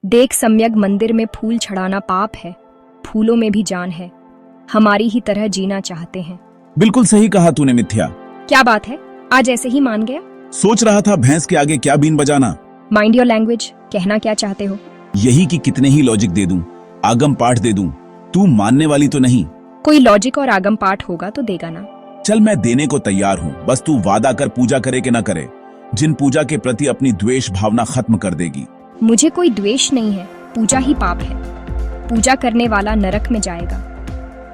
देख सम्यक मंदिर में फूल चढ़ाना पाप है, फूलों में भी जान है। हमारी ही तरह जीना चाहते हैं। बिल्कुल सही कहा तूने मिथ्या। क्या बात है, आज ऐसे ही मान गया? सोच रहा था भैंस के आगे क्या बीन बजाना। माइंड योर लैंग्वेज, कहना क्या चाहते हो? यही कि कितने ही लॉजिक दे दूं, आगम पाठ दे दूं, तू मानने वाली तो नहीं। कोई लॉजिक और आगम पाठ होगा तो देगा ना। चल मैं देने को तैयार हूँ, बस तू वादा कर पूजा करे कि न करे। जिन पूजा के प्रति अपनी द्वेष भावना खत्म कर देगी। मुझे कोई द्वेष नहीं है, पूजा ही पाप है। पूजा करने वाला नरक में जाएगा।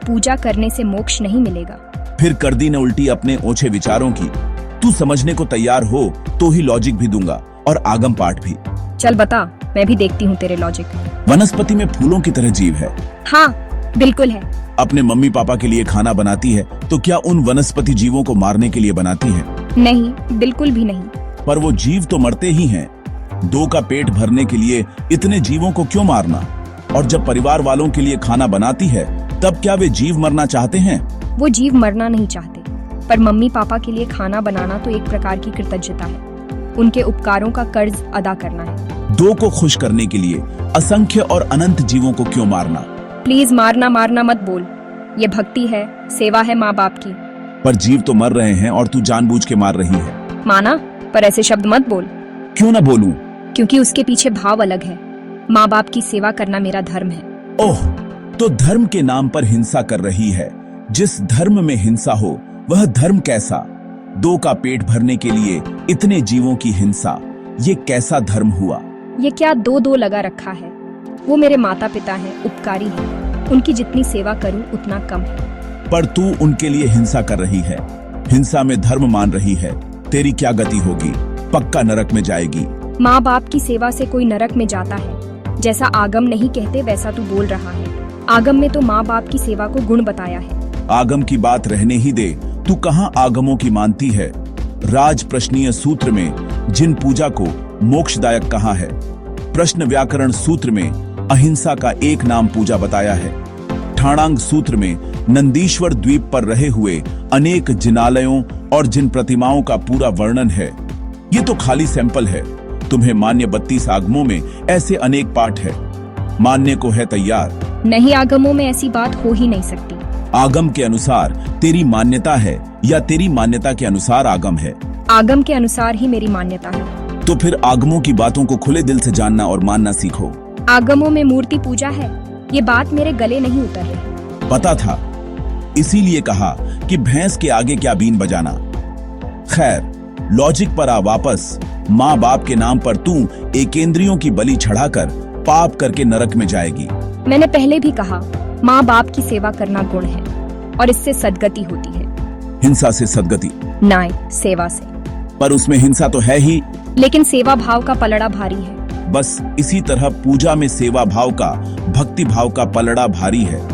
पूजा करने से मोक्ष नहीं मिलेगा। फिर कर दी न उल्टी अपने ओछे विचारों की। तू समझने को तैयार हो तो ही लॉजिक भी दूंगा और आगम पाठ भी। चल बता, मैं भी देखती हूँ तेरे लॉजिक। वनस्पति में फूलों की तरह जीव है। हाँ बिल्कुल है। अपने मम्मी पापा के लिए खाना बनाती है तो क्या उन वनस्पति जीवों को मारने के लिए बनाती है? नहीं, बिल्कुल भी नहीं। पर वो जीव तो मरते ही हैं। दो का पेट भरने के लिए इतने जीवों को क्यों मारना? और जब परिवार वालों के लिए खाना बनाती है तब क्या वे जीव मरना चाहते हैं? वो जीव मरना नहीं चाहते, पर मम्मी पापा के लिए खाना बनाना तो एक प्रकार की कृतज्ञता है। उनके उपकारों का कर्ज अदा करना है। दो को खुश करने के लिए असंख्य और अनंत जीवों को क्यों मारना? प्लीज मारना मारना मत बोल। ये भक्ति है, सेवा है माँ बाप की। पर जीव तो मर रहे हैं और तू जानबूझ के मार रही है। माना, पर ऐसे शब्द मत बोल। क्यों ना बोलूं? क्योंकि उसके पीछे भाव अलग है। माँ बाप की सेवा करना मेरा धर्म है। ओह, तो धर्म के नाम पर हिंसा कर रही है। जिस धर्म में हिंसा हो वह धर्म कैसा? दो का पेट भरने के लिए इतने जीवों की हिंसा, ये कैसा धर्म हुआ? ये क्या दो दो लगा रखा है? वो मेरे माता पिता हैं, उपकारी हैं। उनकी जितनी सेवा करूं उतना कम है। पर तू उनके लिए हिंसा कर रही है, हिंसा में धर्म मान रही है। तेरी क्या गति होगी? पक्का नरक में जाएगी। माँ बाप की सेवा से कोई नरक में जाता है? जैसा आगम नहीं कहते वैसा तू बोल रहा है। आगम में तो माँ बाप की सेवा को गुण बताया है। आगम की बात रहने ही दे, तू कहाँ आगमों की मानती है? राज प्रश्नीय सूत्र में जिन पूजा को मोक्षदायक कहा है, प्रश्न व्याकरण सूत्र में अहिंसा का एक नाम पूजा बताया है, ठाणांग सूत्र में नंदीश्वर द्वीप पर रहे हुए अनेक जिनालयों और जिन प्रतिमाओं का पूरा वर्णन है। ये तो खाली सैंपल है। तुम्हें मान्य 32 आगमों में ऐसे अनेक पाठ है। मानने को है तैयार? नहीं, आगमों में ऐसी बात हो ही नहीं सकती। आगम के अनुसार तेरी मान्यता है या तेरी मान्यता के अनुसार आगम है? आगम के अनुसार ही मेरी मान्यता है। तो फिर आगमों की बातों को खुले दिल से जानना और मानना सीखो। आगमों में मूर्ति पूजा है, ये बात मेरे गले नहीं उतर रही। पता था, इसीलिए कहा कि भैंस के आगे क्या बीन बजाना। खैर, लॉजिक पर आ वापस। माँ बाप के नाम पर तू एकेंद्रियों की बलि चढ़ाकर पाप करके नरक में जाएगी। मैंने पहले भी कहा, माँ बाप की सेवा करना गुण है और इससे सद्गति होती है। हिंसा से सद्गति? नहीं, सेवा से। पर उसमें हिंसा तो है ही। लेकिन सेवा भाव का पलड़ा भारी है। बस इसी तरह पूजा में सेवा भाव का, भक्ति भाव का पलड़ा भारी है।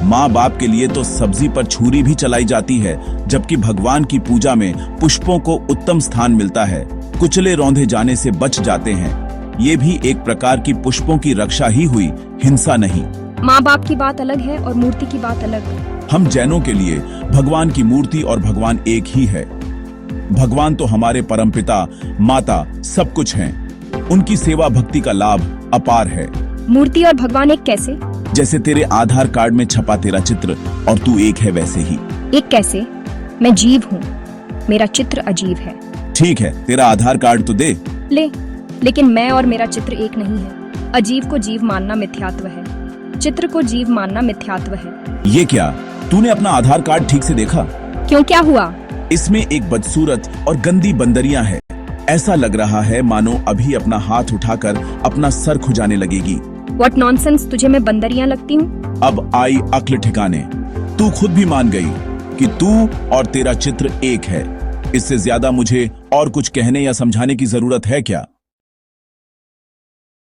माँ बाप के लिए तो सब्जी पर छुरी भी चलाई जाती है, जबकि भगवान की पूजा में पुष्पों को उत्तम स्थान मिलता है। कुचले रौंधे जाने से बच जाते हैं। ये भी एक प्रकार की पुष्पों की रक्षा ही हुई, हिंसा नहीं। माँ बाप की बात अलग है और मूर्ति की बात अलग है। हम जैनों के लिए भगवान की मूर्ति और भगवान एक ही है। भगवान तो हमारे परमपिता, माता सब कुछ हैं। उनकी सेवा भक्ति का लाभ अपार है। मूर्ति और भगवान एक कैसे? जैसे तेरे आधार कार्ड में छपा तेरा चित्र और तू एक है, वैसे ही। एक कैसे? मैं जीव हूँ, मेरा चित्र अजीब है। ठीक है, तेरा आधार कार्ड तो दे। लेकिन मैं और मेरा चित्र एक नहीं है। अजीव को जीव मानना मिथ्यात्व है, चित्र को जीव मानना मिथ्यात्व है। ये क्या? तूने अपना आधार कार्ड ठीक से देखा? क्यों, क्या हुआ? इसमें एक बदसूरत और गंदी बंदरियां है। ऐसा लग रहा है मानो अभी अपना हाथ उठाकर अपना सर खुजाने लगेगी। व्हाट नॉनसेंस, तुझे मैं बंदरियां लगती हूँ? अब आई अक्ल ठिकाने। तू खुद भी मान गई कि तू और तेरा चित्र एक है। इससे ज्यादा मुझे और कुछ कहने या समझाने की जरूरत है क्या?